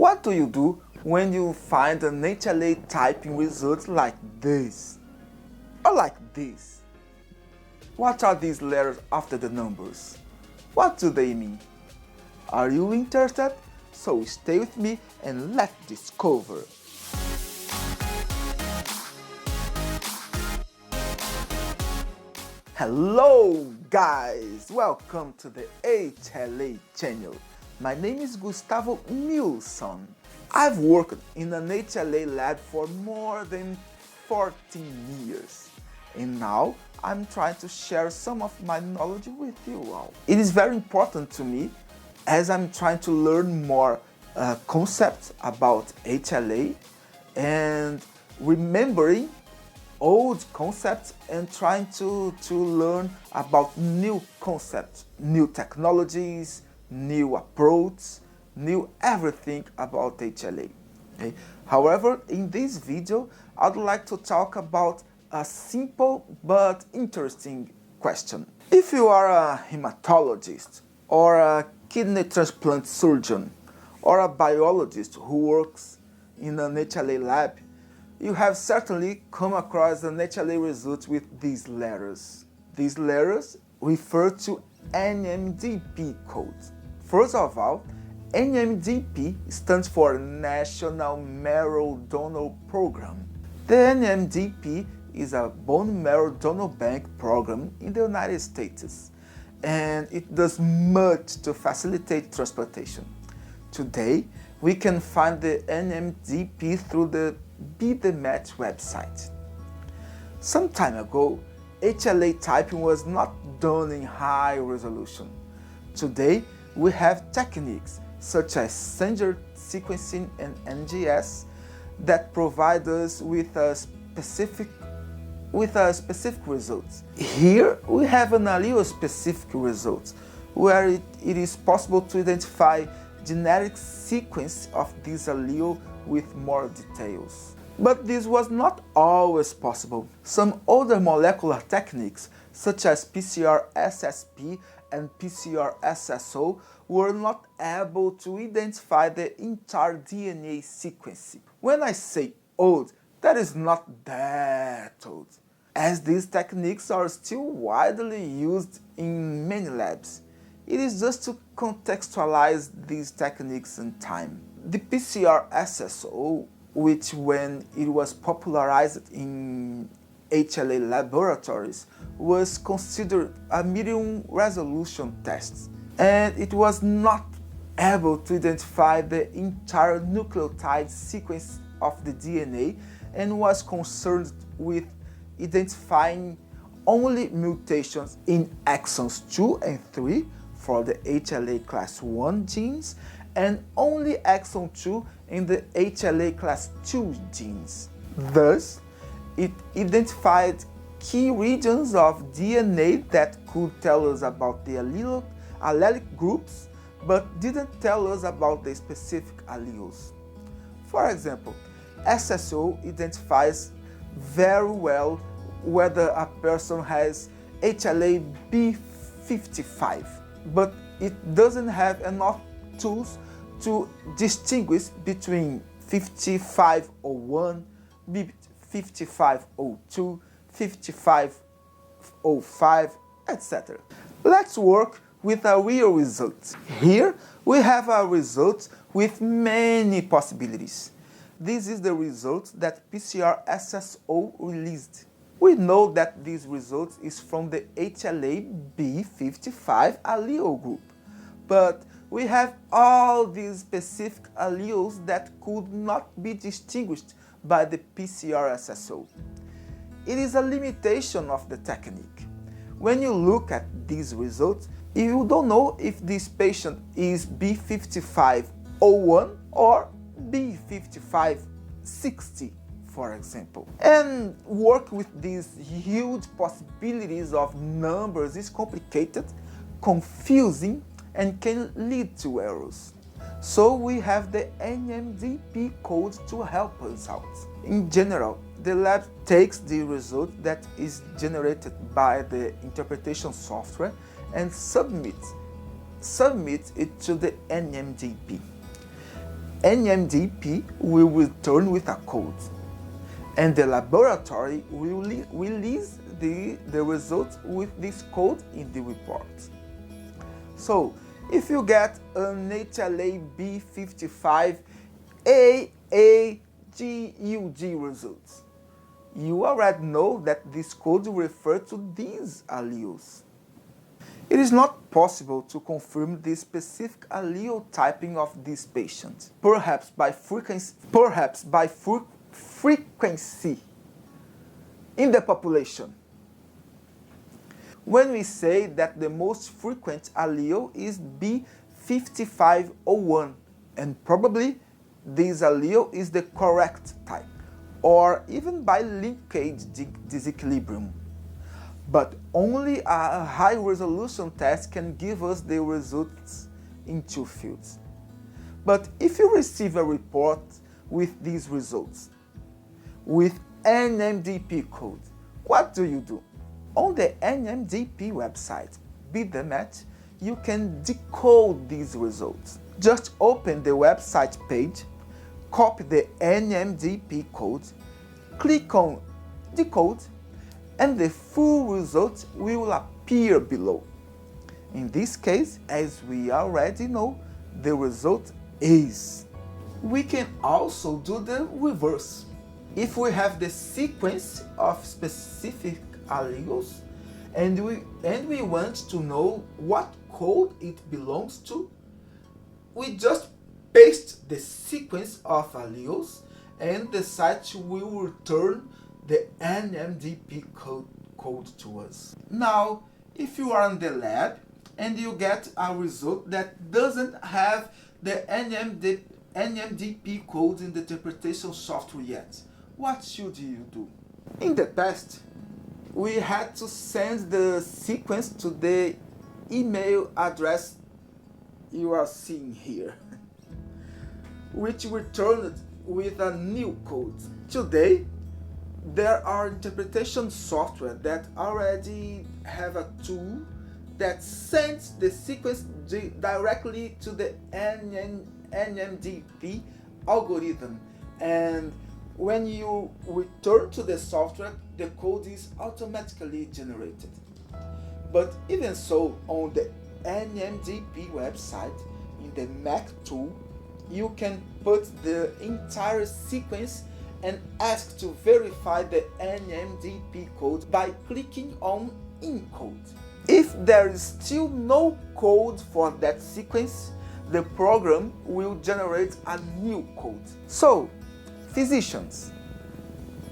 What do you do when you find an HLA typing result like this? Or like this? What are these letters after the numbers? What do they mean? Are you interested? So stay with me and let's discover. Hello guys, welcome to the HLA channel. My name is Gustavo Milson. I've worked in an HLA lab for more than 14 years and now I'm trying to share some of my knowledge with you all. It is very important to me as I'm trying to learn more concepts about HLA and remembering old concepts and trying to learn about new concepts, new technologies, new approaches, new everything about HLA. Okay? However, in this video, I'd like to talk about a simple but interesting question. If you are a hematologist or a kidney transplant surgeon or a biologist who works in an HLA lab, you have certainly come across an HLA result with these letters. These letters refer to Nmdp codes. First of all, Nmdp stands for National Marrow Donor Program. The Nmdp is a bone marrow donor bank program in the United States, and it does much to facilitate transplantation. Today, we can find the Nmdp through the Be the Match website. Some time ago, HLA typing was not done in high resolution. Today, we have techniques such as Sanger sequencing and NGS that provide us with a specific results. Here, we have an allele-specific result, where it is possible to identify genetic sequence of this allele with more details. But this was not always possible. Some older molecular techniques, such as PCR-SSP and PCR-SSO, were not able to identify the entire DNA sequence. When I say old, that is not that old, as these techniques are still widely used in many labs. It is just to contextualize these techniques in time. The PCR-SSO, which when it was popularized in HLA laboratories, was considered a medium resolution test, and it was not able to identify the entire nucleotide sequence of the DNA and was concerned with identifying only mutations in exons 2 and 3 for the HLA class 1 genes and only exon 2 in the HLA class 2 genes. Thus, it identified key regions of DNA that could tell us about the allelic groups, but didn't tell us about the specific alleles. For example, SSO identifies very well whether a person has HLA B55, but it doesn't have enough tools to distinguish between 5501, B5502, 5505, etc. Let's work with a real result. Here we have a result with many possibilities. This is the result that PCR-SSO released. We know that this result is from the HLA B55 allele group, but we have all these specific alleles that could not be distinguished by the PCR-SSO. It is a limitation of the technique. When you look at these results, you don't know if this patient is B5501 or B5560, for example. And work with these huge possibilities of numbers is complicated, confusing, and can lead to errors. So we have the Nmdp code to help us out. In general, the lab takes the result that is generated by the interpretation software and submits it to the Nmdp. Nmdp will return with a code, and the laboratory will release the results with this code in the report. So, if you get an HLA-B55 AAGUG results, you already know that this code refers to these alleles. It is not possible to confirm the specific allele typing of this patient, perhaps by frequency in the population. When we say that the most frequent allele is B5501, and probably this allele is the correct type, or even by linkage disequilibrium. But only a high-resolution test can give us the results in two fields. But if you receive a report with these results, with Nmdp code, what do? On the Nmdp website, Beat the Match, you can decode these results. Just open the website page, copy the Nmdp code, click on Decode, and the full result will appear below. In this case, as we already know, the result is. We can also do the reverse. If we have the sequence of specific alleles and we want to know what code it belongs to, we just paste the sequence of alleles and the site will return the Nmdp code to us. Now, if you are in the lab and you get a result that doesn't have the Nmdp code in the interpretation software yet, what should you do? In the past, we had to send the sequence to the email address you are seeing here, which returned with a new code. Today, there are interpretation software that already have a tool that sends the sequence directly to the Nmdp algorithm, and when you return to the software, the code is automatically generated. But even so, on the Nmdp website, in the Mac tool, you can put the entire sequence and ask to verify the Nmdp code by clicking on Encode. If there is still no code for that sequence, the program will generate a new code. So, physicians,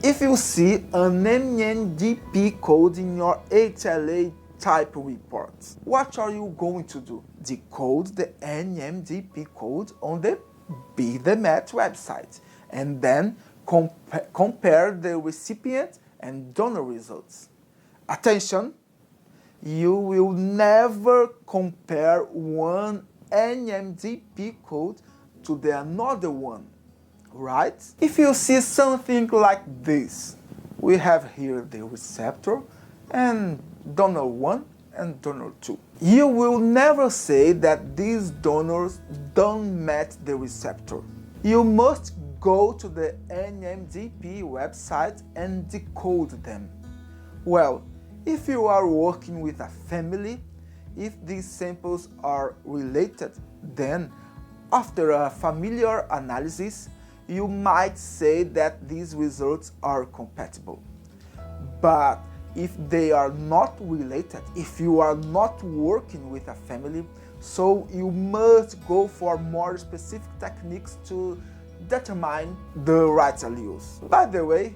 if you see an Nmdp code in your HLA type report, what are you going to do? Decode the Nmdp code on the Beat the Match website, and then compare the recipient and donor results. Attention! You will never compare one Nmdp code to the another one, right? If you see something like this, we have here the receptor and donor 1 and donor 2. You will never say that these donors don't match the receptor. You must go to the Nmdp website and decode them. Well, if you are working with a family, if these samples are related, then after a familiar analysis, you might say that these results are compatible. But if they are not related, if you are not working with a family, so you must go for more specific techniques to determine the right alleles. By the way,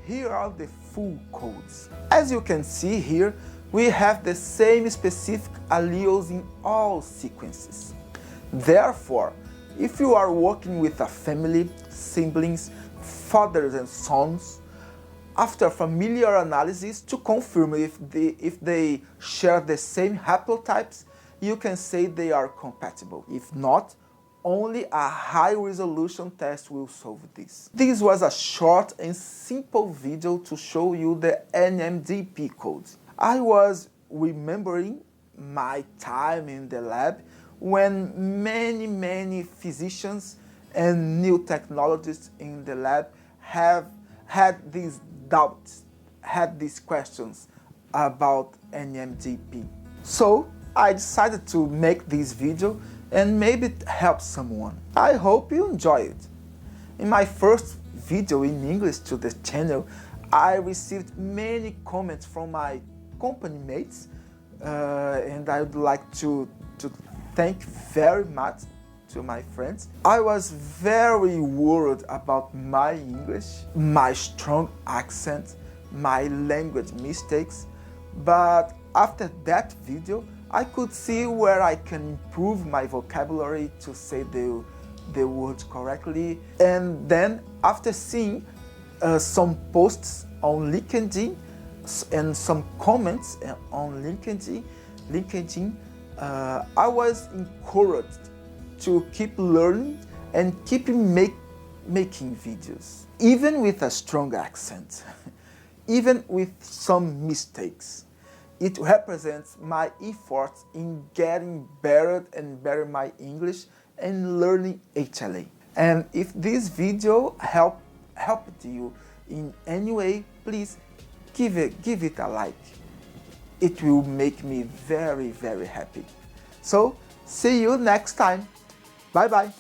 here are the full codes. As you can see here, we have the same specific alleles in all sequences. Therefore, if you are working with a family, siblings, fathers and sons, after familiar analysis to confirm if they share the same haplotypes, you can say they are compatible. If not, only a high-resolution test will solve this. This was a short and simple video to show you the Nmdp codes. I was remembering my time in the lab when many physicians and new technologists in the lab have had these doubts, had these questions about Nmdp. So I decided to make this video and maybe it helps someone. I hope you enjoy it. In my first video in English to the channel, I received many comments from my company mates, and I would like to thank very much to my friends. I was very worried about my English, my strong accent, my language mistakes, but after that video, I could see where I can improve my vocabulary to say the words correctly. And then after seeing some posts on LinkedIn and some comments on LinkedIn, I was encouraged to keep learning and keep making videos. Even with a strong accent, even with some mistakes, it represents my efforts in getting better and better my English and learning HLA. And if this video helped you in any way, please give it a like. It will make me very, very happy. So, see you next time. Bye bye.